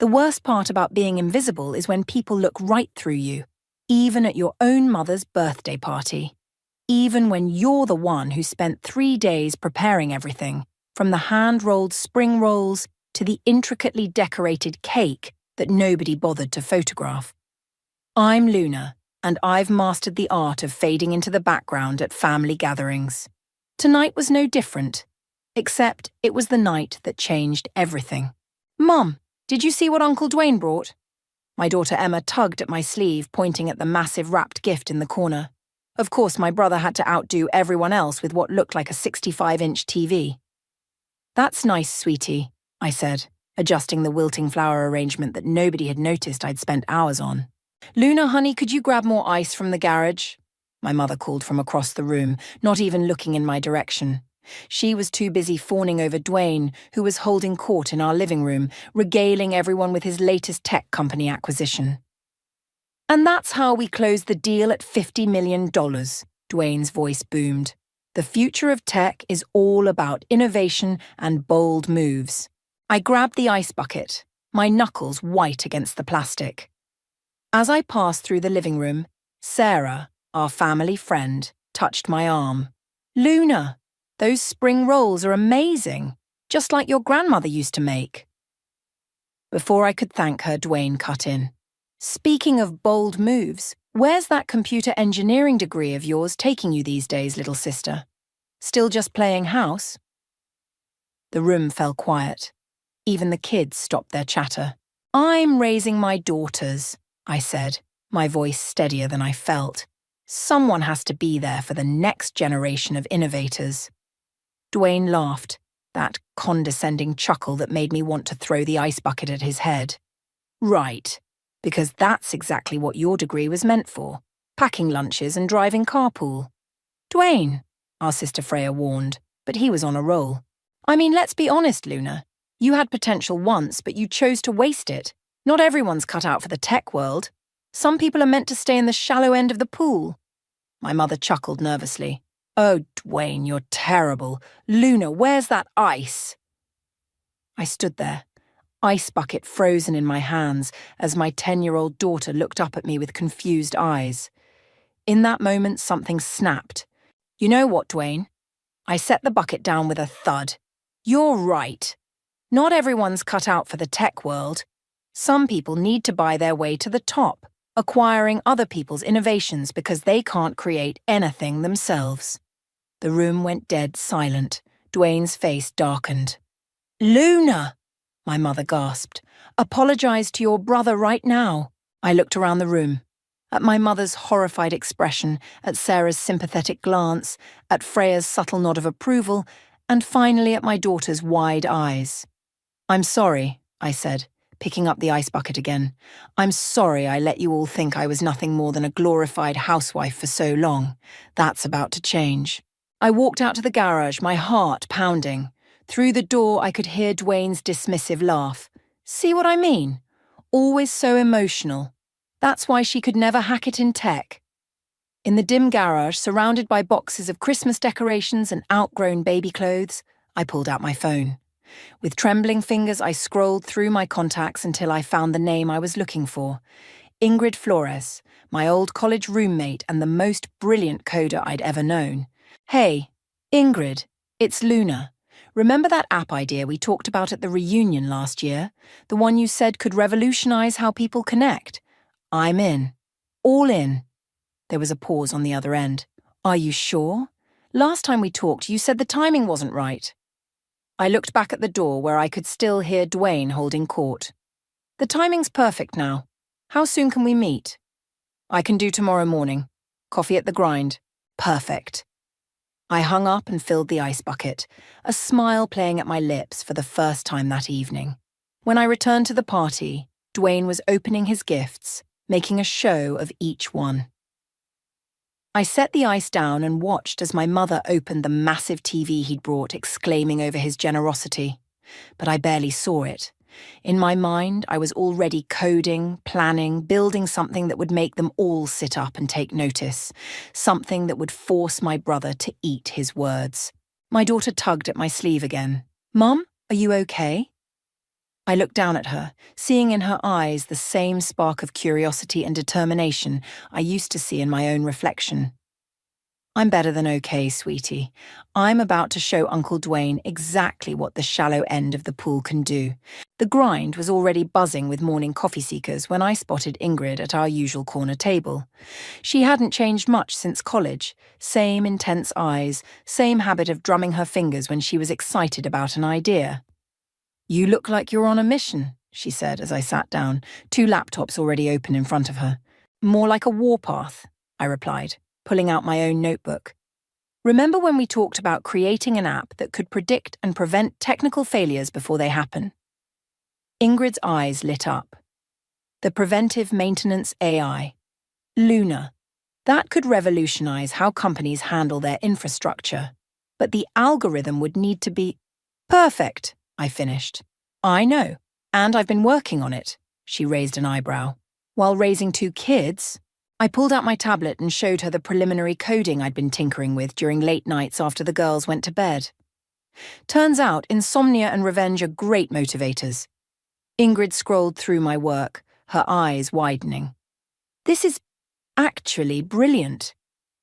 The worst part about being invisible is when people look right through you, even at your own mother's birthday party. Even when you're the one who spent 3 days preparing everything, from the hand-rolled spring rolls to the intricately decorated cake that nobody bothered to photograph. I'm Luna, and I've mastered the art of fading into the background at family gatherings. Tonight was no different, except it was the night that changed everything. Mum, did you see what Uncle Dwayne brought? My daughter Emma tugged at my sleeve, pointing at the massive wrapped gift in the corner. Of course, my brother had to outdo everyone else with what looked like a 65-inch TV. That's nice, sweetie, I said, adjusting the wilting flower arrangement that nobody had noticed I'd spent hours on. Luna, honey, could you grab more ice from the garage? My mother called from across the room, not even looking in my direction. She was too busy fawning over Dwayne, who was holding court in our living room, regaling everyone with his latest tech company acquisition. And that's how we closed the deal at $50 million, Dwayne's voice boomed. The future of tech is all about innovation and bold moves. I grabbed the ice bucket, my knuckles white against the plastic. As I passed through the living room, Sarah, our family friend, touched my arm. Luna, those spring rolls are amazing, just like your grandmother used to make. Before I could thank her, Dwayne cut in. Speaking of bold moves, where's that computer engineering degree of yours taking you these days, little sister? Still just playing house? The room fell quiet. Even the kids stopped their chatter. I'm raising my daughters, I said, my voice steadier than I felt. Someone has to be there for the next generation of innovators. Dwayne laughed, that condescending chuckle that made me want to throw the ice bucket at his head. Right. Because that's exactly what your degree was meant for, packing lunches and driving carpool. Dwayne, our sister Freya warned, but he was on a roll. I mean, let's be honest, Luna. You had potential once, but you chose to waste it. Not everyone's cut out for the tech world. Some people are meant to stay in the shallow end of the pool. My mother chuckled nervously. Oh, Dwayne, you're terrible. Luna, where's that ice? I stood there, ice bucket frozen in my hands as my 10-year-old daughter looked up at me with confused eyes. In that moment, something snapped. You know what, Dwayne? I set the bucket down with a thud. You're right. Not everyone's cut out for the tech world. Some people need to buy their way to the top, acquiring other people's innovations because they can't create anything themselves. The room went dead silent. Dwayne's face darkened. Luna! My mother gasped. Apologize to your brother right now. I looked around the room. At my mother's horrified expression, at Sarah's sympathetic glance, at Freya's subtle nod of approval, and finally at my daughter's wide eyes. I'm sorry, I said, picking up the ice bucket again. I'm sorry I let you all think I was nothing more than a glorified housewife for so long. That's about to change. I walked out to the garage, my heart pounding. Through the door, I could hear Dwayne's dismissive laugh. See what I mean? Always so emotional. That's why she could never hack it in tech. In the dim garage, surrounded by boxes of Christmas decorations and outgrown baby clothes, I pulled out my phone. With trembling fingers, I scrolled through my contacts until I found the name I was looking for. Ingrid Flores, my old college roommate and the most brilliant coder I'd ever known. Hey, Ingrid, it's Luna. Remember that app idea we talked about at the reunion last year? The one you said could revolutionize how people connect? I'm in. All in. There was a pause on the other end. Are you sure? Last time we talked, you said the timing wasn't right. I looked back at the door where I could still hear Dwayne holding court. The timing's perfect now. How soon can we meet? I can do tomorrow morning. Coffee at the grind. Perfect. I hung up and filled the ice bucket, a smile playing at my lips for the first time that evening. When I returned to the party, Dwayne was opening his gifts, making a show of each one. I set the ice down and watched as my mother opened the massive TV he'd brought, exclaiming over his generosity. But I barely saw it. In my mind, I was already coding, planning, building something that would make them all sit up and take notice, something that would force my brother to eat his words. My daughter tugged at my sleeve again. Mum, are you okay? I looked down at her, seeing in her eyes the same spark of curiosity and determination I used to see in my own reflection. I'm better than okay, sweetie. I'm about to show Uncle Dwayne exactly what the shallow end of the pool can do. The grind was already buzzing with morning coffee seekers when I spotted Ingrid at our usual corner table. She hadn't changed much since college. Same intense eyes, same habit of drumming her fingers when she was excited about an idea. "You look like you're on a mission," she said as I sat down, two laptops already open in front of her. "More like a warpath," I replied, pulling out my own notebook. "Remember when we talked about creating an app that could predict and prevent technical failures before they happen?" Ingrid's eyes lit up. The Preventive Maintenance AI. Luna. That could revolutionize how companies handle their infrastructure. But the algorithm would need to be perfect, I finished. "I know, and I've been working on it," she raised an eyebrow. While raising two kids, I pulled out my tablet and showed her the preliminary coding I'd been tinkering with during late nights after the girls went to bed. Turns out insomnia and revenge are great motivators. Ingrid scrolled through my work, her eyes widening. "This is actually brilliant.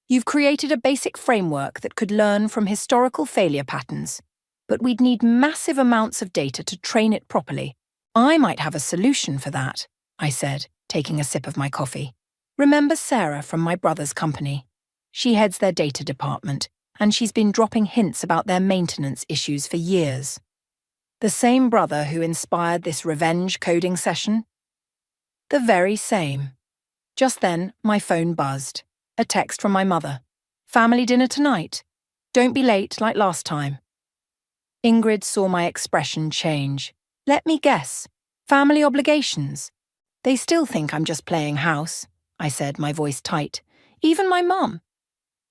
You've created a basic framework that could learn from historical failure patterns, but we'd need massive amounts of data to train it properly. I might have a solution for that," I said, taking a sip of my coffee. "Remember Sarah from my brother's company? She heads their data department, and she's been dropping hints about their maintenance issues for years. The same brother who inspired this revenge coding session? The very same." Just then, my phone buzzed. A text from my mother. "Family dinner tonight. Don't be late like last time." Ingrid saw my expression change. "Let me guess. Family obligations. They still think I'm just playing house," I said, my voice tight. "Even my mum.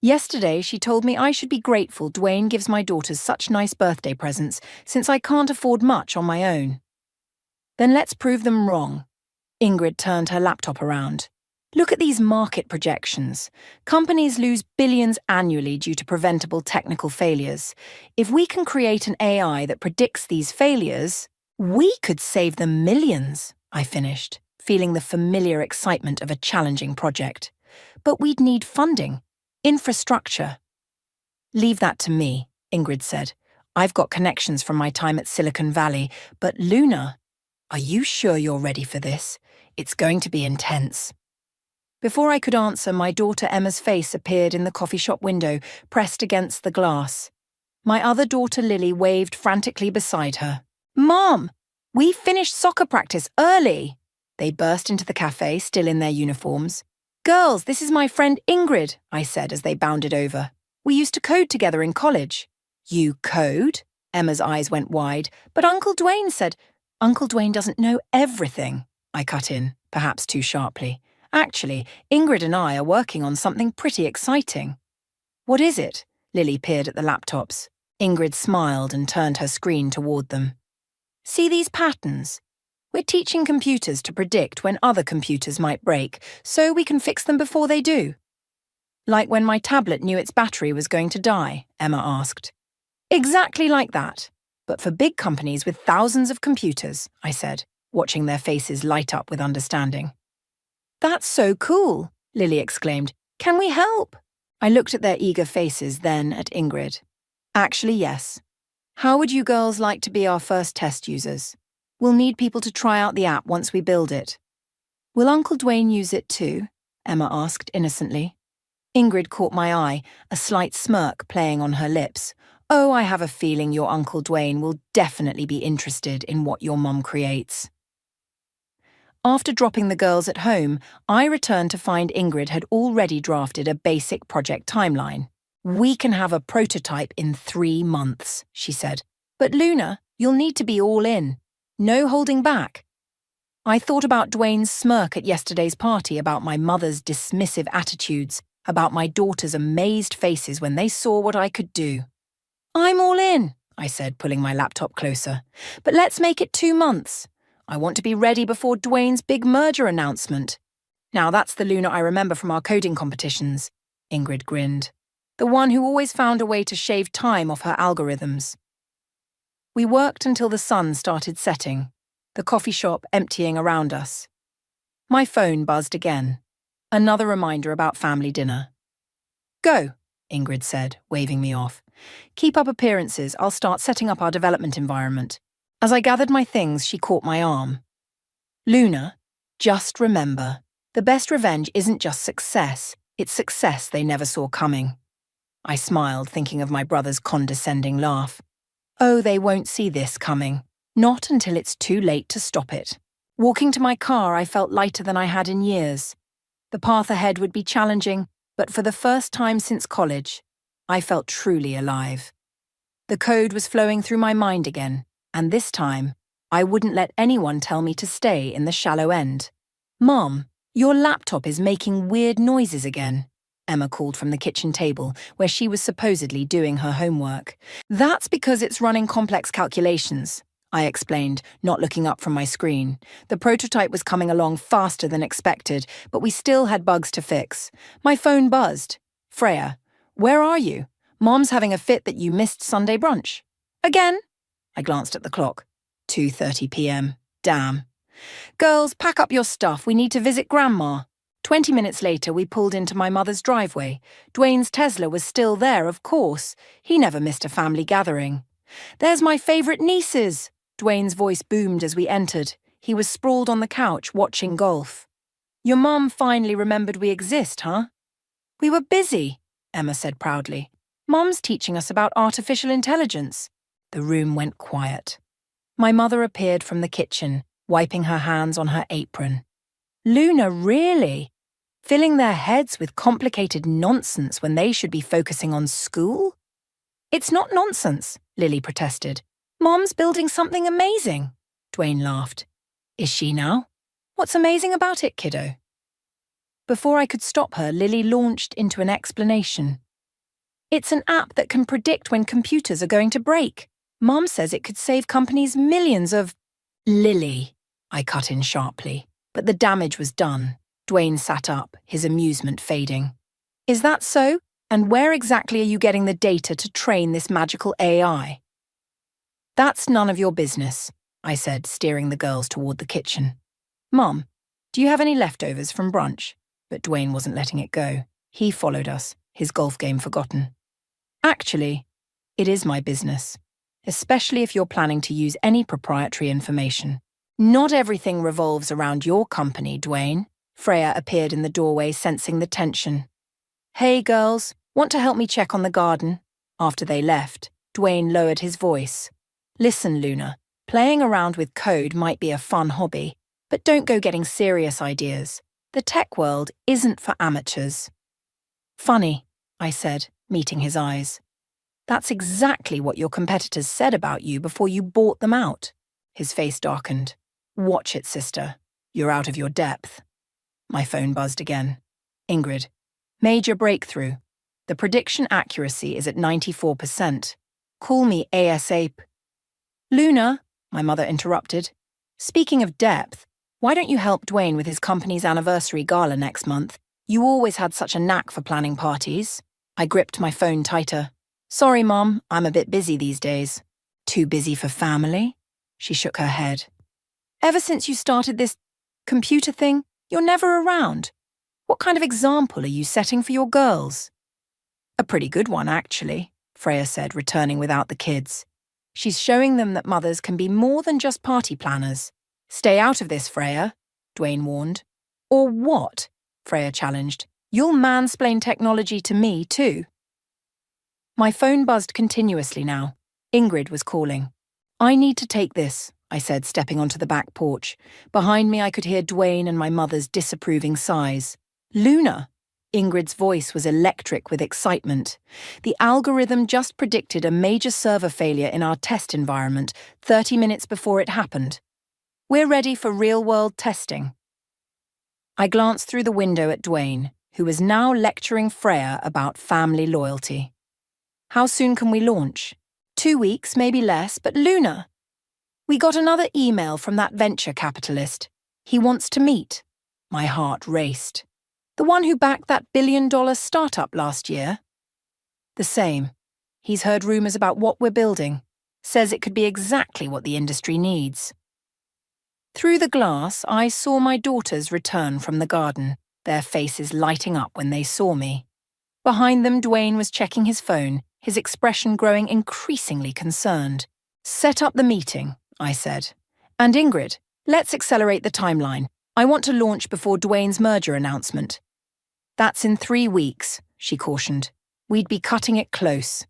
Yesterday, she told me I should be grateful Dwayne gives my daughters such nice birthday presents, since I can't afford much on my own." "Then let's prove them wrong." Ingrid turned her laptop around. "Look at these market projections. Companies lose billions annually due to preventable technical failures. If we can create an AI that predicts these failures, we could save them millions," I finished, feeling the familiar excitement of a challenging project. "But we'd need funding, infrastructure." "Leave that to me," Ingrid said. "I've got connections from my time at Silicon Valley, but Luna, are you sure you're ready for this? It's going to be intense." Before I could answer, my daughter Emma's face appeared in the coffee shop window, pressed against the glass. My other daughter Lily waved frantically beside her. "Mom, we finished soccer practice early." They burst into the cafe, still in their uniforms. "Girls, this is my friend Ingrid," I said as they bounded over. "We used to code together in college." "You code?" Emma's eyes went wide. "But Uncle Dwayne said—" "Uncle Dwayne doesn't know everything," I cut in, perhaps too sharply. "Actually, Ingrid and I are working on something pretty exciting." "What is it?" Lily peered at the laptops. Ingrid smiled and turned her screen toward them. "See these patterns? We're teaching computers to predict when other computers might break, so we can fix them before they do." "Like when my tablet knew its battery was going to die?" Emma asked. "Exactly like that. But for big companies with thousands of computers," I said, watching their faces light up with understanding. "That's so cool," Lily exclaimed. "Can we help?" I looked at their eager faces, then at Ingrid. "Actually, yes. How would you girls like to be our first test users? We'll need people to try out the app once we build it." "Will Uncle Dwayne use it too?" Emma asked innocently. Ingrid caught my eye, a slight smirk playing on her lips. "Oh, I have a feeling your Uncle Dwayne will definitely be interested in what your mum creates." After dropping the girls at home, I returned to find Ingrid had already drafted a basic project timeline. "We can have a prototype in 3 months," she said. "But Luna, you'll need to be all in. No holding back." I thought about Dwayne's smirk at yesterday's party, about my mother's dismissive attitudes, about my daughter's amazed faces when they saw what I could do. "I'm all in," I said, pulling my laptop closer. "But let's make it 2 months. I want to be ready before Dwayne's big merger announcement." "Now that's the Luna I remember from our coding competitions," Ingrid grinned. "The one who always found a way to shave time off her algorithms." We worked until the sun started setting. the coffee shop emptying around us. My phone buzzed again. Another reminder about family dinner. Go, Ingrid said, waving me off. Keep up appearances, I'll start setting up our development environment. As I gathered my things, she caught my arm. Luna, just remember, the best revenge isn't just success, it's success they never saw coming. I smiled, thinking of my brother's condescending laugh. Oh, they won't see this coming. Not until it's too late to stop it. Walking to my car, I felt lighter than I had in years. The path ahead would be challenging, but for the first time since college, I felt truly alive. The code was flowing through my mind again, and this time, I wouldn't let anyone tell me to stay in the shallow end. Mom, your laptop is making weird noises again, Emma called from the kitchen table, where she was supposedly doing her homework. That's because it's running complex calculations, I explained, not looking up from my screen. The prototype was coming along faster than expected, but we still had bugs to fix. My phone buzzed. Freya, where are you? Mom's having a fit that you missed Sunday brunch. Again? I glanced at the clock. 2:30 p.m. Damn. Girls, pack up your stuff. We need to visit Grandma. 20 minutes later, we pulled into my mother's driveway. Dwayne's Tesla was still there, of course. He never missed a family gathering. There's my favourite nieces. Dwayne's voice boomed as we entered. He was sprawled on the couch, watching golf. Your mum finally remembered we exist, huh? We were busy, Emma said proudly. Mum's teaching us about artificial intelligence. The room went quiet. My mother appeared from the kitchen, wiping her hands on her apron. Luna, really? Filling their heads with complicated nonsense when they should be focusing on school? It's not nonsense, Lily protested. Mom's building something amazing. Dwayne laughed. Is she now? What's amazing about it, kiddo? Before I could stop her, Lily launched into an explanation. It's an app that can predict when computers are going to break. Mom says it could save companies millions of… Lily, I cut in sharply. But the damage was done. Dwayne sat up, his amusement fading. Is that so? And where exactly are you getting the data to train this magical AI? That's none of your business, I said, steering the girls toward the kitchen. Mom, do you have any leftovers from brunch? But Dwayne wasn't letting it go. He followed us, his golf game forgotten. Actually, it is my business, especially if you're planning to use any proprietary information. Not everything revolves around your company, Dwayne. Freya appeared in the doorway, sensing the tension. Hey, girls, want to help me check on the garden? After they left, Dwayne lowered his voice. Listen, Luna, playing around with code might be a fun hobby, but don't go getting serious ideas. The tech world isn't for amateurs. Funny, I said, meeting his eyes. That's exactly what your competitors said about you before you bought them out. His face darkened. Watch it, sister. You're out of your depth. My phone buzzed again. Ingrid. Major breakthrough. The prediction accuracy is at 94%. Call me ASAP. Luna, my mother interrupted. Speaking of depth, why don't you help Dwayne with his company's anniversary gala next month? You always had such a knack for planning parties. I gripped my phone tighter. Sorry, Mom, I'm a bit busy these days. Too busy for family? She shook her head. Ever since you started this computer thing, you're never around. What kind of example are you setting for your girls? A pretty good one, actually, Freya said, returning without the kids. She's showing them that mothers can be more than just party planners. Stay out of this, Freya, Dwayne warned. Or what? Freya challenged. You'll mansplain technology to me, too. My phone buzzed continuously now. Ingrid was calling. I need to take this, I said, stepping onto the back porch. Behind me, I could hear Dwayne and my mother's disapproving sighs. Luna! Ingrid's voice was electric with excitement. The algorithm just predicted a major server failure in our test environment 30 minutes before it happened. We're ready for real-world testing. I glanced through the window at Dwayne, who was now lecturing Freya about family loyalty. How soon can we launch? 2 weeks, maybe less, but Luna! We got another email from that venture capitalist. He wants to meet. My heart raced. The one who backed that billion-dollar startup last year? The same. He's heard rumors about what we're building. Says it could be exactly what the industry needs. Through the glass, I saw my daughters return from the garden, their faces lighting up when they saw me. Behind them, Dwayne was checking his phone, his expression growing increasingly concerned. "Set up the meeting," I said. "And Ingrid, let's accelerate the timeline. I want to launch before Dwayne's merger announcement." "That's in 3 weeks," she cautioned. "We'd be cutting it close."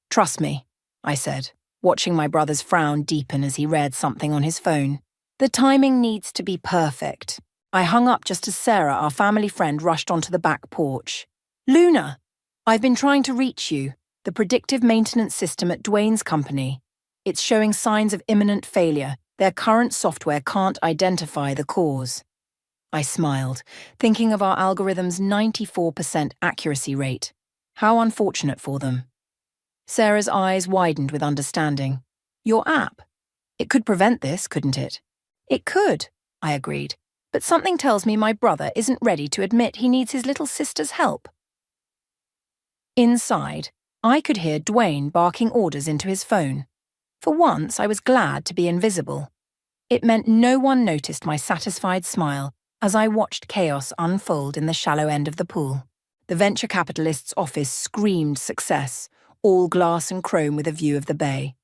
"Trust me," I said, watching my brother's frown deepen as he read something on his phone. "The timing needs to be perfect." I hung up just as Sarah, our family friend, rushed onto the back porch. "Luna, I've been trying to reach you, the predictive maintenance system at Dwayne's company. It's showing signs of imminent failure. Their current software can't identify the cause." I smiled, thinking of our algorithm's 94% accuracy rate. How unfortunate for them. Sarah's eyes widened with understanding. "Your app? It could prevent this, couldn't it?" "It could," I agreed, "but something tells me my brother isn't ready to admit he needs his little sister's help." Inside, I could hear Dwayne barking orders into his phone. For once, I was glad to be invisible. It meant no one noticed my satisfied smile as I watched chaos unfold in the shallow end of the pool. The venture capitalist's office screamed success, all glass and chrome with a view of the bay.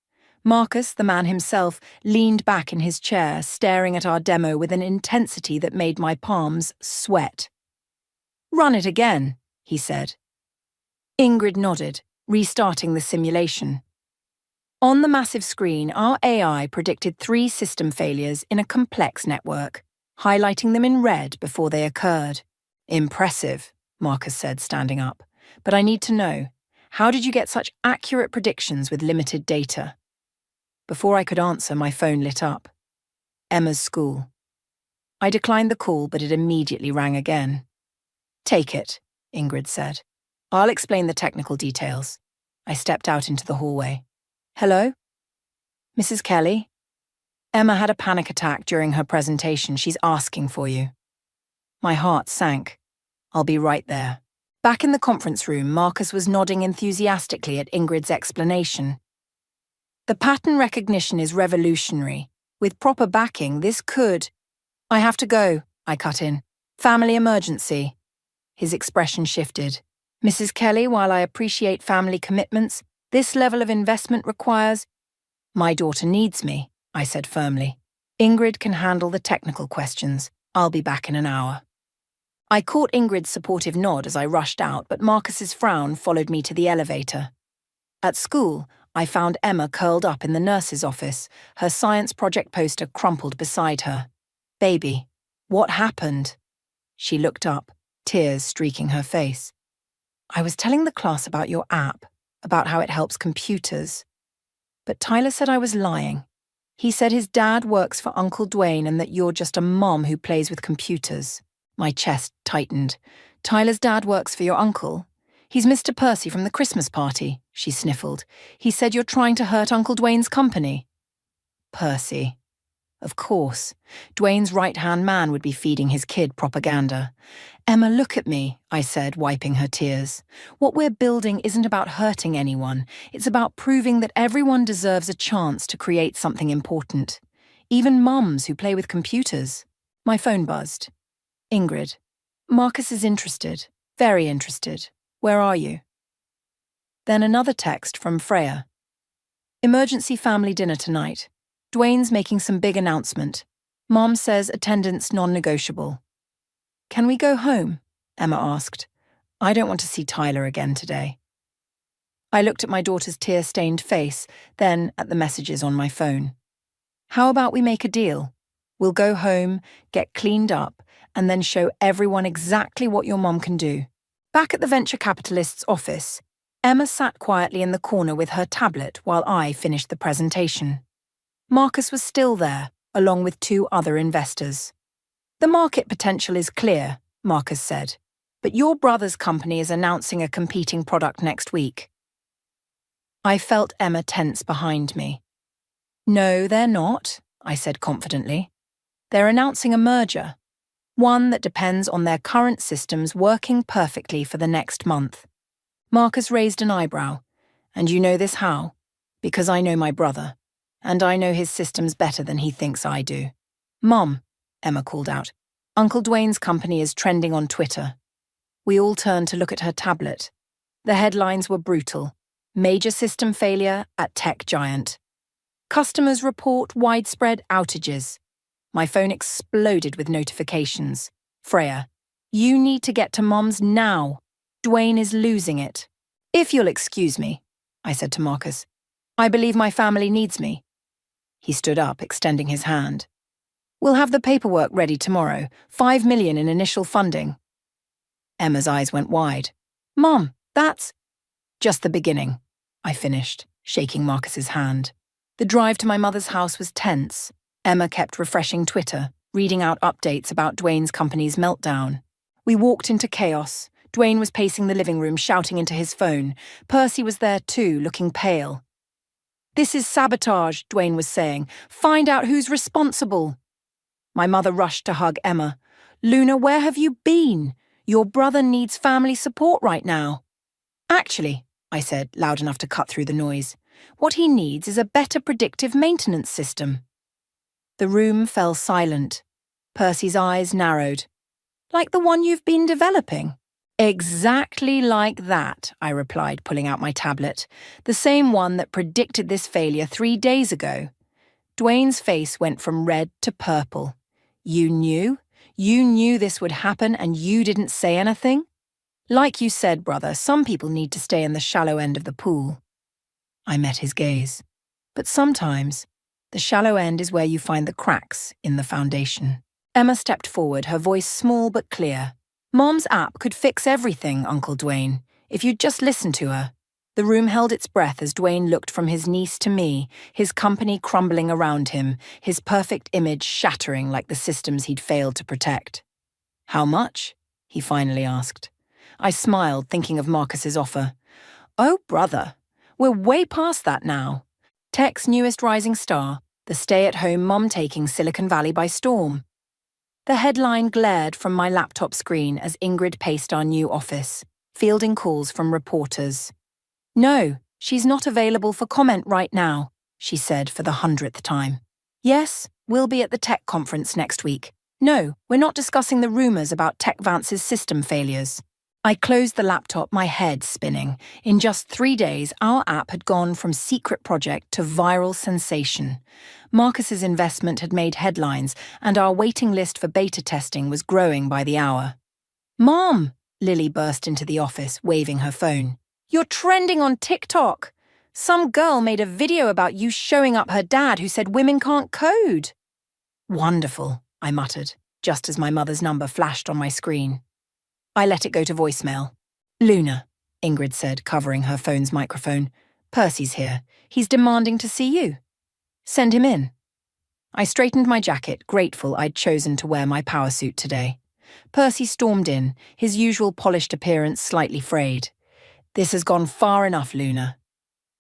Marcus, the man himself, leaned back in his chair, staring at our demo with an intensity that made my palms sweat. "Run it again," he said. Ingrid nodded, restarting the simulation. On the massive screen, our AI predicted 3 system failures in a complex network, highlighting them in red before they occurred. "Impressive," Marcus said, standing up. "But I need to know, how did you get such accurate predictions with limited data?" Before I could answer, my phone lit up. Emma's school. I declined the call, but it immediately rang again. "Take it," Ingrid said. "I'll explain the technical details." I stepped out into the hallway. "Hello? Mrs. Kelly? Emma had a panic attack during her presentation. She's asking for you." My heart sank. "I'll be right there." Back in the conference room, Marcus was nodding enthusiastically at Ingrid's explanation. "The pattern recognition is revolutionary. With proper backing, this could—" "I have to go," I cut in. "Family emergency." His expression shifted. "Mrs. Kelly, while I appreciate family commitments, this level of investment requires—" "My daughter needs me," I said firmly. "Ingrid can handle the technical questions. I'll be back in an hour." I caught Ingrid's supportive nod as I rushed out, but Marcus's frown followed me to the elevator. At school, I found Emma curled up in the nurse's office, her science project poster crumpled beside her. "Baby, what happened?" She looked up, tears streaking her face. "I was telling the class about your app, about how it helps computers. But Tyler said I was lying. He said his dad works for Uncle Dwayne and that you're just a mom who plays with computers." My chest tightened. "Tyler's dad works for your uncle? He's Mr. Percy from the Christmas party," she sniffled. "He said you're trying to hurt Uncle Dwayne's company." Percy. Of course. Dwayne's right-hand man would be feeding his kid propaganda. "Emma, look at me," I said, wiping her tears. "What we're building isn't about hurting anyone. It's about proving that everyone deserves a chance to create something important. Even mums who play with computers." My phone buzzed. "Ingrid, Marcus is interested. Very interested. Where are you?" Then another text from Freya. "Emergency family dinner tonight. Dwayne's making some big announcement. Mom says attendance non-negotiable." "Can we go home?" Emma asked. "I don't want to see Tyler again today." I looked at my daughter's tear-stained face, then at the messages on my phone. "How about we make a deal? We'll go home, get cleaned up, and then show everyone exactly what your mom can do." Back at the venture capitalist's office, Emma sat quietly in the corner with her tablet while I finished the presentation. Marcus was still there, along with 2 other investors. "The market potential is clear," Marcus said, "but your brother's company is announcing a competing product next week." I felt Emma tense behind me. "No, they're not," I said confidently. "They're announcing a merger. One that depends on their current systems working perfectly for the next month." Marcus raised an eyebrow. "And you know this how?" "Because I know my brother, and I know his systems better than he thinks I do." Mom, Emma called out. Uncle Dwayne's company is trending on Twitter. We all turned to look at her tablet. The headlines were brutal. Major system failure at tech giant. Customers report widespread outages. My phone exploded with notifications. Freya, you need to get to Mom's now. Dwayne is losing it. If you'll excuse me, I said to Marcus. I believe my family needs me. He stood up, extending his hand. We'll have the paperwork ready tomorrow. 5 million in initial funding. Emma's eyes went wide. Mom, that's just the beginning, I finished, shaking Marcus's hand. The drive to my mother's house was tense. Emma kept refreshing Twitter, reading out updates about Dwayne's company's meltdown. We walked into chaos. Dwayne was pacing the living room, shouting into his phone. Percy was there too, looking pale. This is sabotage, Dwayne was saying. Find out who's responsible. My mother rushed to hug Emma. Luna, where have you been? Your brother needs family support right now. Actually, I said, loud enough to cut through the noise, what he needs is a better predictive maintenance system. The room fell silent. Percy's eyes narrowed. Like the one you've been developing? Exactly like that, I replied, pulling out my tablet. The same one that predicted this failure 3 days ago. Dwayne's face went from red to purple. You knew? You knew this would happen and you didn't say anything? Like you said, brother, some people need to stay in the shallow end of the pool. I met his gaze. But sometimes, the shallow end is where you find the cracks in the foundation. Emma stepped forward, her voice small but clear. Mom's app could fix everything, Uncle Dwayne, if you'd just listen to her. The room held its breath as Dwayne looked from his niece to me, his company crumbling around him, his perfect image shattering like the systems he'd failed to protect. How much? He finally asked. I smiled, thinking of Marcus's offer. Oh, brother, we're way past that now. Tech's newest rising star, the stay-at-home mom taking Silicon Valley by storm. The headline glared from my laptop screen as Ingrid paced our new office, fielding calls from reporters. No, she's not available for comment right now, she said for the 100th time. Yes, we'll be at the tech conference next week. No, we're not discussing the rumors about TechVance's system failures. I closed the laptop, my head spinning. In just 3 days, our app had gone from secret project to viral sensation. Marcus's investment had made headlines, and our waiting list for beta testing was growing by the hour. Mom! Lily burst into the office, waving her phone. You're trending on TikTok! Some girl made a video about you showing up her dad who said women can't code. Wonderful, I muttered, just as my mother's number flashed on my screen. I let it go to voicemail. Luna, Ingrid said, covering her phone's microphone. Percy's here. He's demanding to see you. Send him in. I straightened my jacket, grateful I'd chosen to wear my power suit today. Percy stormed in, his usual polished appearance slightly frayed. This has gone far enough, Luna.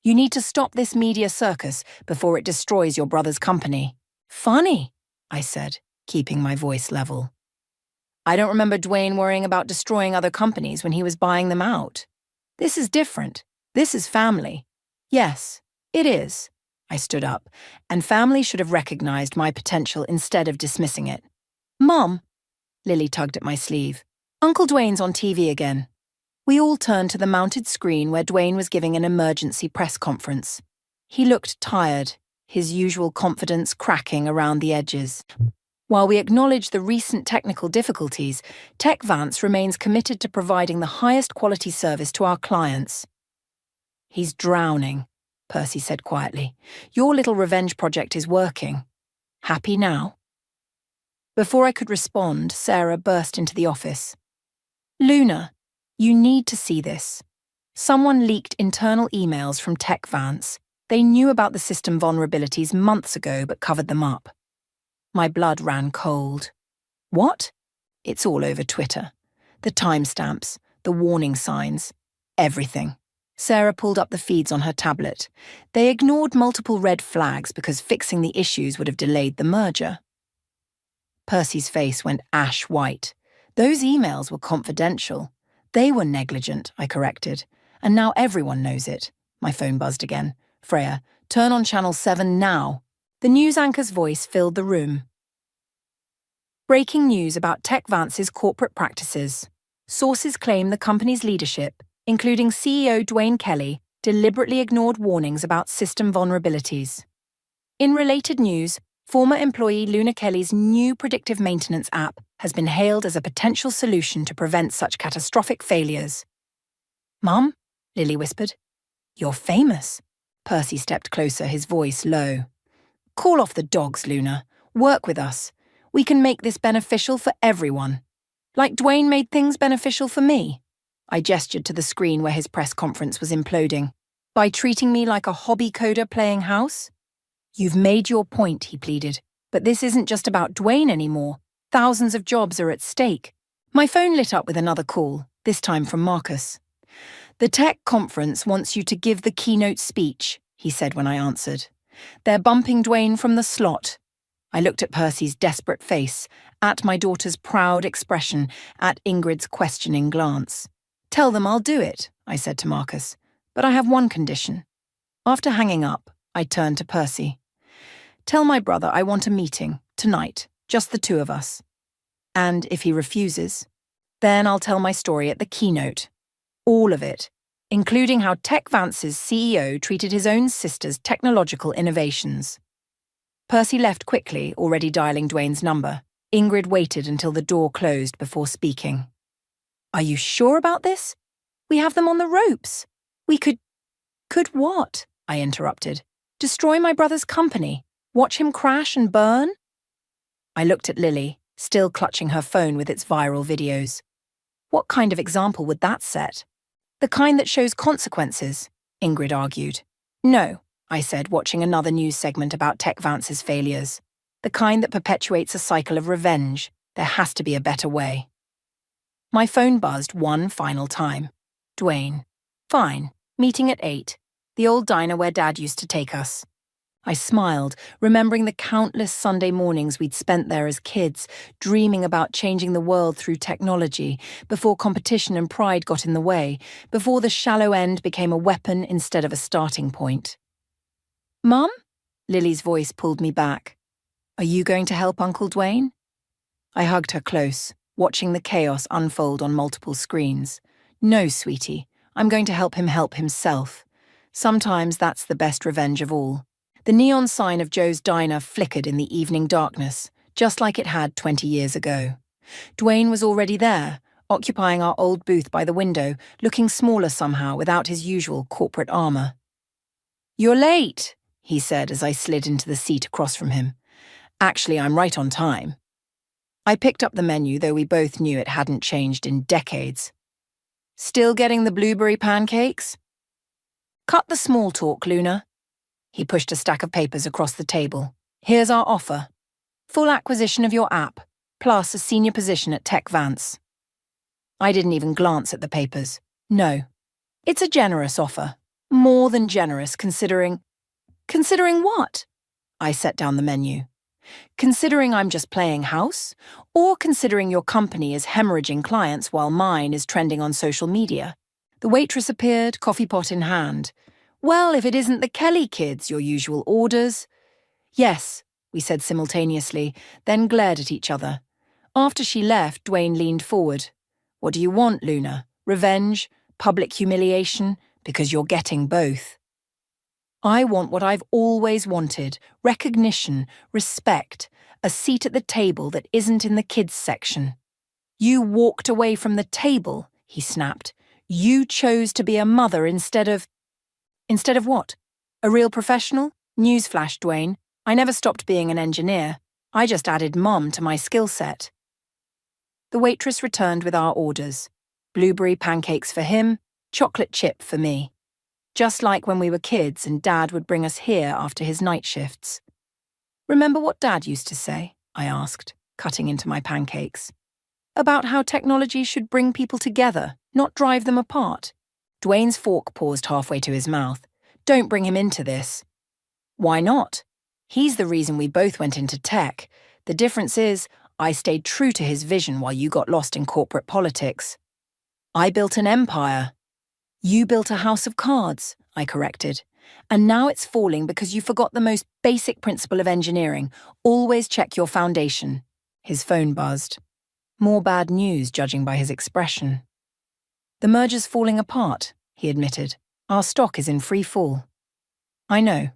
You need to stop this media circus before it destroys your brother's company. Funny, I said, keeping my voice level. I don't remember Dwayne worrying about destroying other companies when he was buying them out. This is different. This is family. Yes, it is. I stood up, and family should have recognized my potential instead of dismissing it. Mom, Lily tugged at my sleeve. Uncle Dwayne's on TV again. We all turned to the mounted screen where Dwayne was giving an emergency press conference. He looked tired, his usual confidence cracking around the edges. While we acknowledge the recent technical difficulties, TechVance remains committed to providing the highest quality service to our clients. He's drowning, Percy said quietly. Your little revenge project is working. Happy now? Before I could respond, Sarah burst into the office. Luna, you need to see this. Someone leaked internal emails from TechVance. They knew about the system vulnerabilities months ago but covered them up. My blood ran cold. What? It's all over Twitter. The timestamps, the warning signs, everything. Sarah pulled up the feeds on her tablet. They ignored multiple red flags because fixing the issues would have delayed the merger. Percy's face went ash white. Those emails were confidential. They were negligent, I corrected. And now everyone knows it. My phone buzzed again. Freya, turn on Channel 7 now. The news anchor's voice filled the room. Breaking news about TechVance's corporate practices. Sources claim the company's leadership, including CEO Dwayne Kelly, deliberately ignored warnings about system vulnerabilities. In related news, former employee Luna Kelly's new predictive maintenance app has been hailed as a potential solution to prevent such catastrophic failures. "Mum," Lily whispered. "You're famous." Percy stepped closer, his voice low. "Call off the dogs, Luna. Work with us. We can make this beneficial for everyone. Like Dwayne made things beneficial for me." I gestured to the screen where his press conference was imploding. "By treating me like a hobby coder playing house?" "You've made your point," he pleaded. "But this isn't just about Dwayne anymore. Thousands of jobs are at stake." My phone lit up with another call, this time from Marcus. "The tech conference wants you to give the keynote speech," he said when I answered. "They're bumping Dwayne from the slot." I looked at Percy's desperate face, at my daughter's proud expression, at Ingrid's questioning glance. "Tell them I'll do it," I said to Marcus. "But I have one condition." After hanging up, I turned to Percy. "Tell my brother I want a meeting, tonight, just the two of us. And if he refuses, then I'll tell my story at the keynote. All of it, including how TechVance's CEO treated his own sister's technological innovations." Percy left quickly, already dialing Dwayne's number. Ingrid waited until the door closed before speaking. "Are you sure about this? We have them on the ropes. We could..." "Could what?" I interrupted. "Destroy my brother's company? Watch him crash and burn?" I looked at Lily, still clutching her phone with its viral videos. "What kind of example would that set?" "The kind that shows consequences," Ingrid argued. "No," I said, watching another news segment about TechVance's failures. "The kind that perpetuates a cycle of revenge. There has to be a better way." My phone buzzed one final time. Dwayne. "Fine. Meeting at 8. The old diner where Dad used to take us." I smiled, remembering the countless Sunday mornings we'd spent there as kids, dreaming about changing the world through technology, before competition and pride got in the way, before the shallow end became a weapon instead of a starting point. "Mum?" Lily's voice pulled me back. "Are you going to help Uncle Dwayne?" I hugged her close, watching the chaos unfold on multiple screens. "No, sweetie, I'm going to help him help himself. Sometimes that's the best revenge of all." The neon sign of Joe's diner flickered in the evening darkness, just like it had 20 years ago. Dwayne was already there, occupying our old booth by the window, looking smaller somehow without his usual corporate armor. "You're late," he said as I slid into the seat across from him. "Actually, I'm right on time." I picked up the menu, though we both knew it hadn't changed in decades. "Still getting the blueberry pancakes?" "Cut the small talk, Luna." He pushed a stack of papers across the table. "Here's our offer. Full acquisition of your app, plus a senior position at TechVance." I didn't even glance at the papers. "No. It's a generous offer. More than generous, considering..." "Considering what?" I set down the menu. "Considering I'm just playing house? Or considering your company is hemorrhaging clients while mine is trending on social media?" The waitress appeared, coffee pot in hand. "Well, if it isn't the Kelly kids, your usual orders." "Yes," we said simultaneously, then glared at each other. After she left, Dwayne leaned forward. "What do you want, Luna? Revenge? Public humiliation? Because you're getting both." "I want what I've always wanted, recognition, respect, a seat at the table that isn't in the kids' section." "You walked away from the table," he snapped. "You chose to be a mother instead of..." "Instead of what? A real professional? Newsflash, Dwayne. I never stopped being an engineer. I just added mom to my skill set." The waitress returned with our orders. Blueberry pancakes for him, chocolate chip for me. Just like when we were kids and Dad would bring us here after his night shifts. "Remember what Dad used to say?" I asked, cutting into my pancakes. "About how technology should bring people together, not drive them apart." Dwayne's fork paused halfway to his mouth. "Don't bring him into this." "Why not? He's the reason we both went into tech. The difference is, I stayed true to his vision while you got lost in corporate politics." "I built an empire." "You built a house of cards," I corrected. "And now it's falling because you forgot the most basic principle of engineering. Always check your foundation." His phone buzzed. More bad news, judging by his expression. The merger's falling apart, he admitted. Our stock is in free fall. I know.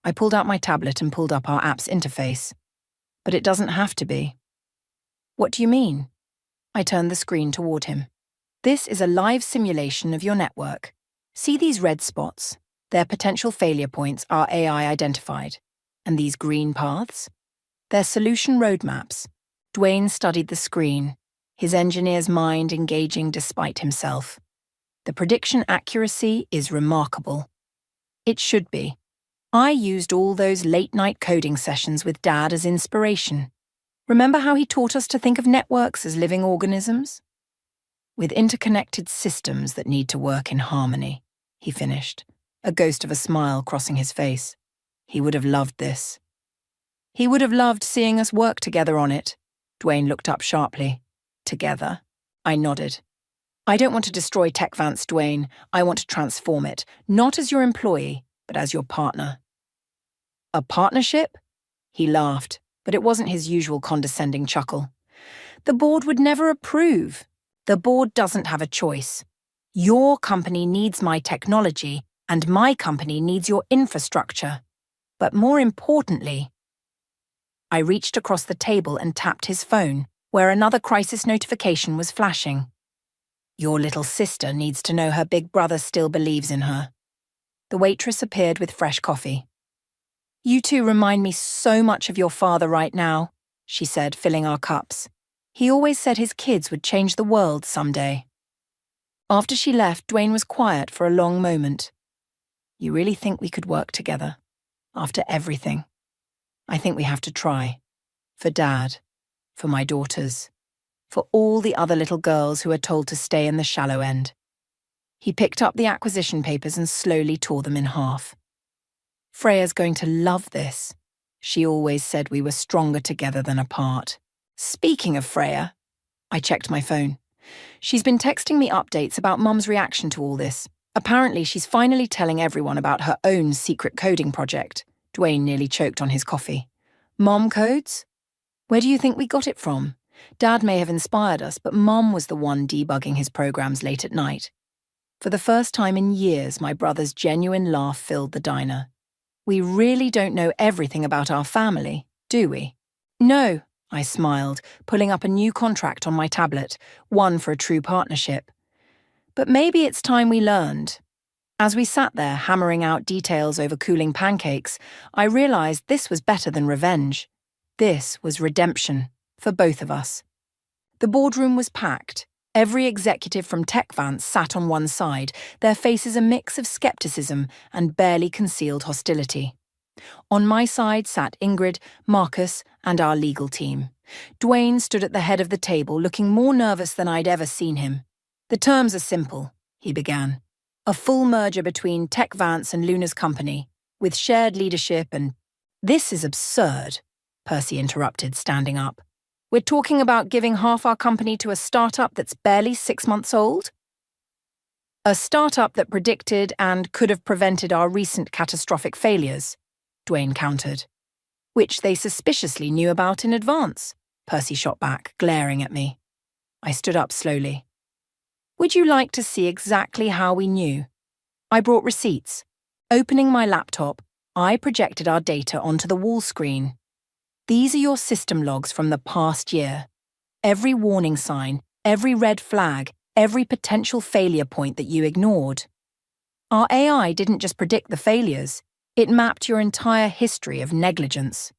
I pulled out my tablet and pulled up our app's interface. But it doesn't have to be. What do you mean? I turned the screen toward him. This is a live simulation of your network. See these red spots? Their potential failure points are AI identified. And these green paths? They're solution roadmaps. Dwayne studied the screen, his engineer's mind engaging despite himself. The prediction accuracy is remarkable. It should be. I used all those late-night coding sessions with Dad as inspiration. Remember how he taught us to think of networks as living organisms? With interconnected systems that need to work in harmony, he finished, a ghost of a smile crossing his face. He would have loved this. He would have loved seeing us work together on it. Dwayne looked up sharply. Together? I nodded. I don't want to destroy TechVance, Dwayne. I want to transform it, not as your employee, but as your partner. A partnership? He laughed, but it wasn't his usual condescending chuckle. The board would never approve. The board doesn't have a choice. Your company needs my technology, and my company needs your infrastructure. But more importantly, I reached across the table and tapped his phone, where another crisis notification was flashing. Your little sister needs to know her big brother still believes in her. The waitress appeared with fresh coffee. You two remind me so much of your father right now, she said, filling our cups. He always said his kids would change the world someday. After she left, Dwayne was quiet for a long moment. You really think we could work together? After everything? I think we have to try. For Dad. For my daughters. For all the other little girls who are told to stay in the shallow end. He picked up the acquisition papers and slowly tore them in half. Freya's going to love this. She always said we were stronger together than apart. Speaking of Freya, I checked my phone. She's been texting me updates about Mum's reaction to all this. Apparently, she's finally telling everyone about her own secret coding project. Dwayne nearly choked on his coffee. Mom codes? Where do you think we got it from? Dad may have inspired us, but Mom was the one debugging his programs late at night. For the first time in years, my brother's genuine laugh filled the diner. We really don't know everything about our family, do we? No, I smiled, pulling up a new contract on my tablet, one for a true partnership. But maybe it's time we learned. As we sat there hammering out details over cooling pancakes, I realized this was better than revenge. This was redemption, for both of us. The boardroom was packed. Every executive from TechVance sat on one side, their faces a mix of skepticism and barely concealed hostility. On my side sat Ingrid, Marcus, and our legal team. Dwayne stood at the head of the table, looking more nervous than I'd ever seen him. The terms are simple, he began. A full merger between TechVance and Luna's company, with shared leadership and— This is absurd, Percy interrupted, standing up. We're talking about giving half our company to a startup that's barely 6 months old? A startup that predicted and could have prevented our recent catastrophic failures, Dwayne countered. Which they suspiciously knew about in advance, Percy shot back, glaring at me. I stood up slowly. Would you like to see exactly how we knew? I brought receipts. Opening my laptop, I projected our data onto the wall screen. These are your system logs from the past year. Every warning sign, every red flag, every potential failure point that you ignored. Our AI didn't just predict the failures, it mapped your entire history of negligence.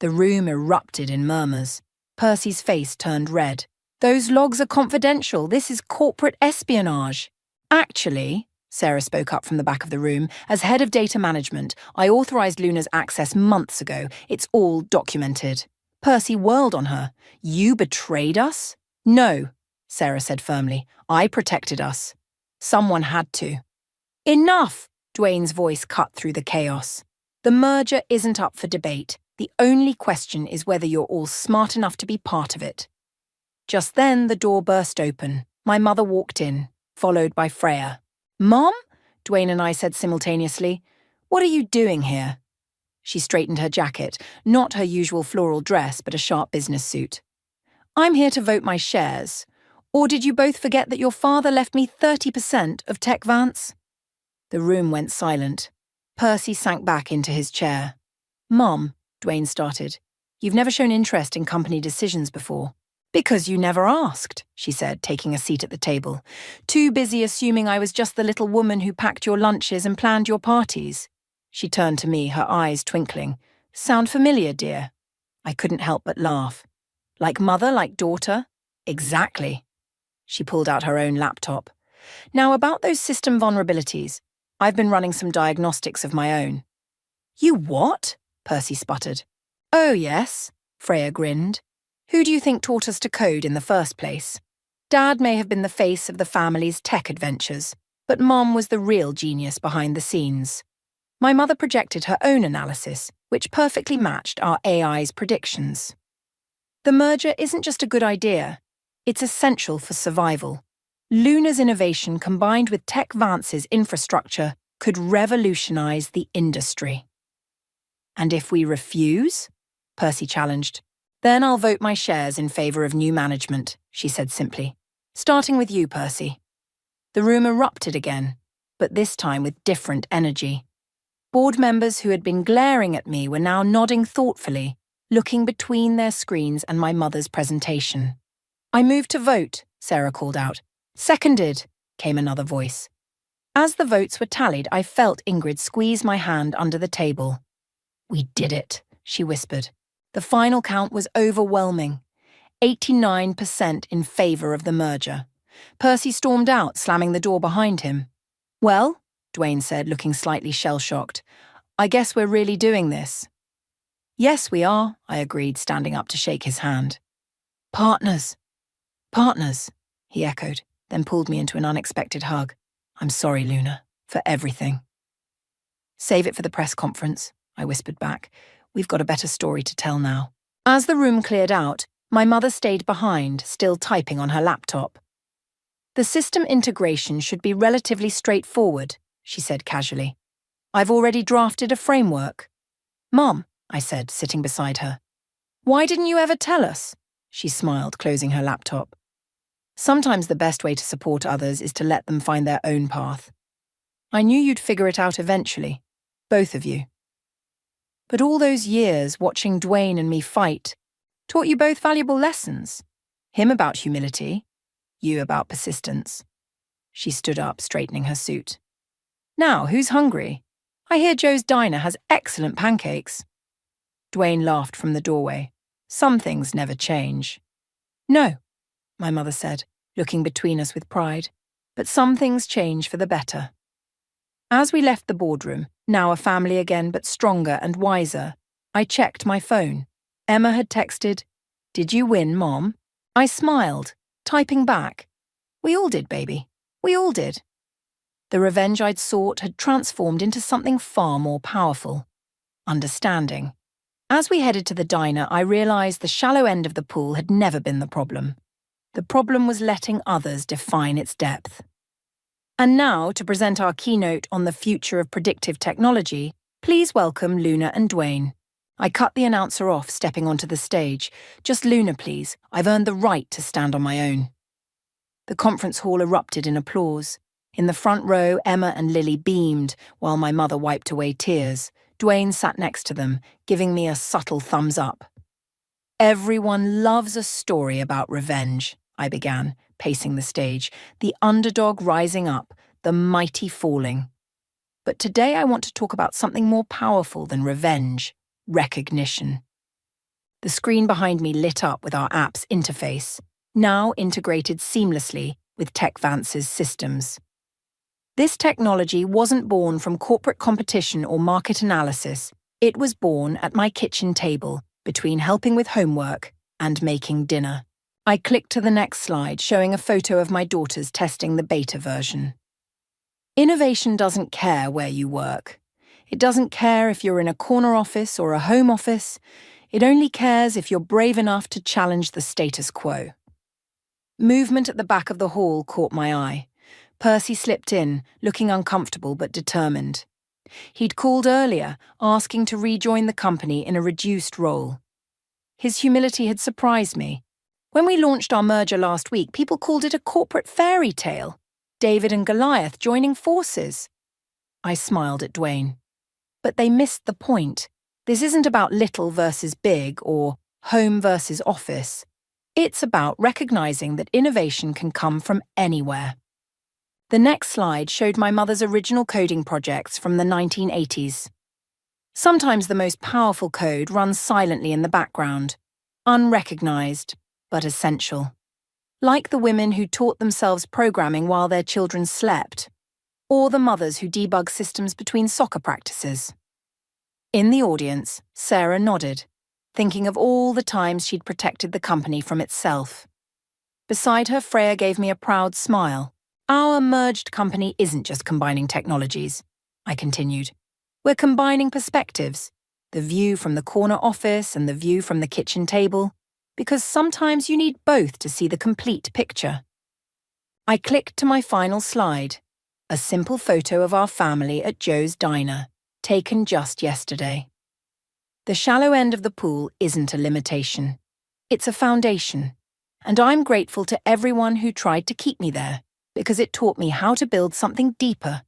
The room erupted in murmurs. Percy's face turned red. Those logs are confidential. This is corporate espionage. Actually, Sarah spoke up from the back of the room, as head of data management, I authorized Luna's access months ago. It's all documented. Percy whirled on her. You betrayed us? No, Sarah said firmly. I protected us. Someone had to. Enough! Dwayne's voice cut through the chaos. The merger isn't up for debate. The only question is whether you're all smart enough to be part of it. Just then, the door burst open. My mother walked in, followed by Freya. Mom? Dwayne and I said simultaneously. What are you doing here? She straightened her jacket, not her usual floral dress, but a sharp business suit. I'm here to vote my shares. Or did you both forget that your father left me 30% of Tech Vance? The room went silent. Percy sank back into his chair. Mum, Dwayne started, you've never shown interest in company decisions before. Because you never asked, she said, taking a seat at the table. Too busy assuming I was just the little woman who packed your lunches and planned your parties. She turned to me, her eyes twinkling. Sound familiar, dear? I couldn't help but laugh. Like mother, like daughter? Exactly. She pulled out her own laptop. Now, about those system vulnerabilities. I've been running some diagnostics of my own. You what? Percy sputtered. Oh, yes, Freya grinned. Who do you think taught us to code in the first place? Dad may have been the face of the family's tech adventures, but Mom was the real genius behind the scenes. My mother projected her own analysis, which perfectly matched our AI's predictions. The merger isn't just a good idea, it's essential for survival. Luna's innovation combined with Tech Vance's infrastructure could revolutionize the industry. And if we refuse? Percy challenged. Then I'll vote my shares in favor of new management, she said simply. Starting with you, Percy. The room erupted again, but this time with different energy. Board members who had been glaring at me were now nodding thoughtfully, looking between their screens and my mother's presentation. I move to vote, Sarah called out. Seconded, came another voice. As the votes were tallied, I felt Ingrid squeeze my hand under the table. We did it, she whispered. The final count was overwhelming. 89% in favor of the merger. Percy stormed out, slamming the door behind him. Well, Dwayne said, looking slightly shell-shocked, I guess we're really doing this. Yes, we are, I agreed, standing up to shake his hand. Partners. Partners, he echoed, then pulled me into an unexpected hug. I'm sorry, Luna, for everything. Save it for the press conference, I whispered back. We've got a better story to tell now. As the room cleared out, my mother stayed behind, still typing on her laptop. The system integration should be relatively straightforward, she said casually. I've already drafted a framework. Mom, I said, sitting beside her. Why didn't you ever tell us? She smiled, closing her laptop. Sometimes the best way to support others is to let them find their own path. I knew you'd figure it out eventually, both of you. But all those years watching Dwayne and me fight taught you both valuable lessons. Him about humility, you about persistence. She stood up, straightening her suit. Now, who's hungry? I hear Joe's Diner has excellent pancakes. Dwayne laughed from the doorway. Some things never change. No, my mother said, looking between us with pride. But some things change for the better. As we left the boardroom, now a family again but stronger and wiser, I checked my phone. Emma had texted, Did you win, Mom? I smiled, typing back. We all did, baby. We all did. The revenge I'd sought had transformed into something far more powerful. Understanding. As we headed to the diner, I realized the shallow end of the pool had never been the problem. The problem was letting others define its depth. And now, to present our keynote on the future of predictive technology, please welcome Luna and Dwayne. I cut the announcer off, stepping onto the stage. Just Luna, please. I've earned the right to stand on my own. The conference hall erupted in applause. In the front row, Emma and Lily beamed, while my mother wiped away tears. Dwayne sat next to them, giving me a subtle thumbs up. Everyone loves a story about revenge, I began, pacing the stage, the underdog rising up, the mighty falling. But today I want to talk about something more powerful than revenge, recognition. The screen behind me lit up with our app's interface, now integrated seamlessly with Tech Vance's systems. This technology wasn't born from corporate competition or market analysis. It was born at my kitchen table, between helping with homework and making dinner. I clicked to the next slide, showing a photo of my daughters testing the beta version. Innovation doesn't care where you work. It doesn't care if you're in a corner office or a home office. It only cares if you're brave enough to challenge the status quo. Movement at the back of the hall caught my eye. Percy slipped in, looking uncomfortable but determined. He'd called earlier, asking to rejoin the company in a reduced role. His humility had surprised me. When we launched our merger last week, people called it a corporate fairy tale. David and Goliath joining forces. I smiled at Dwayne. But they missed the point. This isn't about little versus big or home versus office. It's about recognizing that innovation can come from anywhere. The next slide showed my mother's original coding projects from the 1980s. Sometimes the most powerful code runs silently in the background, unrecognized, but essential. Like the women who taught themselves programming while their children slept, or the mothers who debug systems between soccer practices. In the audience, Sarah nodded, thinking of all the times she'd protected the company from itself. Beside her, Freya gave me a proud smile. Our merged company isn't just combining technologies, I continued. We're combining perspectives, the view from the corner office and the view from the kitchen table, because sometimes you need both to see the complete picture. I clicked to my final slide, a simple photo of our family at Joe's Diner, taken just yesterday. The shallow end of the pool isn't a limitation. It's a foundation, and I'm grateful to everyone who tried to keep me there, because it taught me how to build something deeper.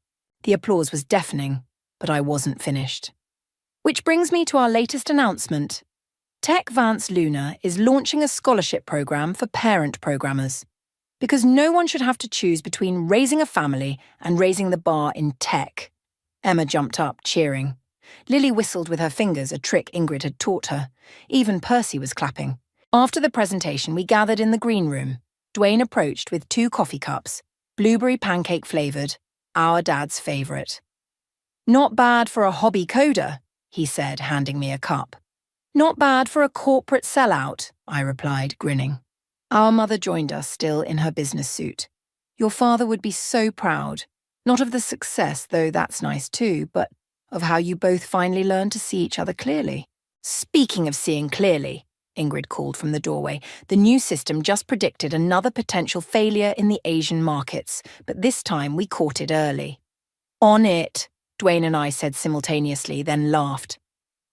The applause was deafening, but I wasn't finished. Which brings me to our latest announcement. Tech Vance Luna is launching a scholarship program for parent programmers, because no one should have to choose between raising a family and raising the bar in tech. Emma jumped up, cheering. Lily whistled with her fingers, a trick Ingrid had taught her. Even Percy was clapping. After the presentation, we gathered in the green room. Dwayne approached with 2 coffee cups, blueberry pancake-flavoured, our dad's favourite. Not bad for a hobby coder, he said, handing me a cup. Not bad for a corporate sellout, I replied, grinning. Our mother joined us, still in her business suit. Your father would be so proud. Not of the success, though that's nice too, but of how you both finally learned to see each other clearly. Speaking of seeing clearly, Ingrid called from the doorway, the new system just predicted another potential failure in the Asian markets, but this time we caught it early. On it, Dwayne and I said simultaneously, then laughed.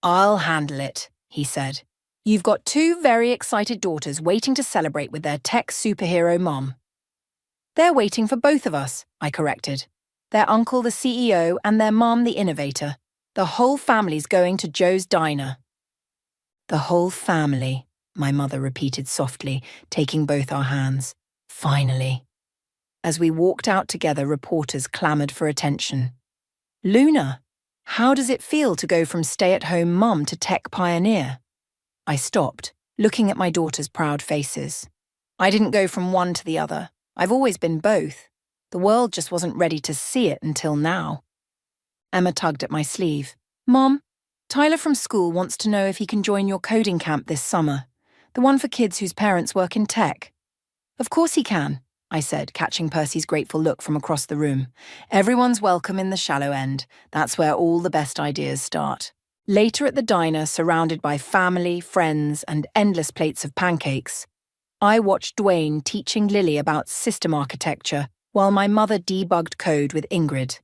I'll handle it, he said. You've got 2 very excited daughters waiting to celebrate with their tech superhero mom. They're waiting for both of us, I corrected. Their uncle the CEO and their mom the innovator. The whole family's going to Joe's Diner. The whole family, my mother repeated softly, taking both our hands. Finally. As we walked out together, reporters clamoured for attention. Luna, how does it feel to go from stay-at-home mum to tech pioneer? I stopped, looking at my daughter's proud faces. I didn't go from one to the other. I've always been both. The world just wasn't ready to see it until now. Emma tugged at my sleeve. Mom, Tyler from school wants to know if he can join your coding camp this summer, the one for kids whose parents work in tech. Of course he can, I said, catching Percy's grateful look from across the room. Everyone's welcome in the shallow end. That's where all the best ideas start. Later at the diner, surrounded by family, friends, and endless plates of pancakes, I watched Dwayne teaching Lily about system architecture while my mother debugged code with Ingrid.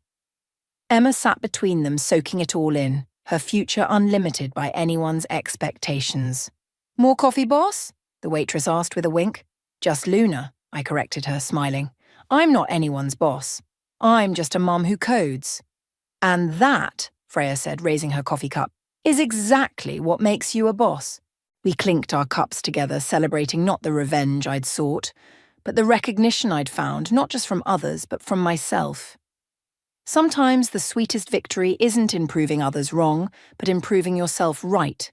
Emma sat between them, soaking it all in, her future unlimited by anyone's expectations. More coffee, boss? The waitress asked with a wink. Just Luna, I corrected her, smiling. I'm not anyone's boss. I'm just a mum who codes. And that, Freya said, raising her coffee cup, is exactly what makes you a boss. We clinked our cups together, celebrating not the revenge I'd sought, but the recognition I'd found, not just from others, but from myself. Sometimes the sweetest victory isn't in proving others wrong, but in proving yourself right.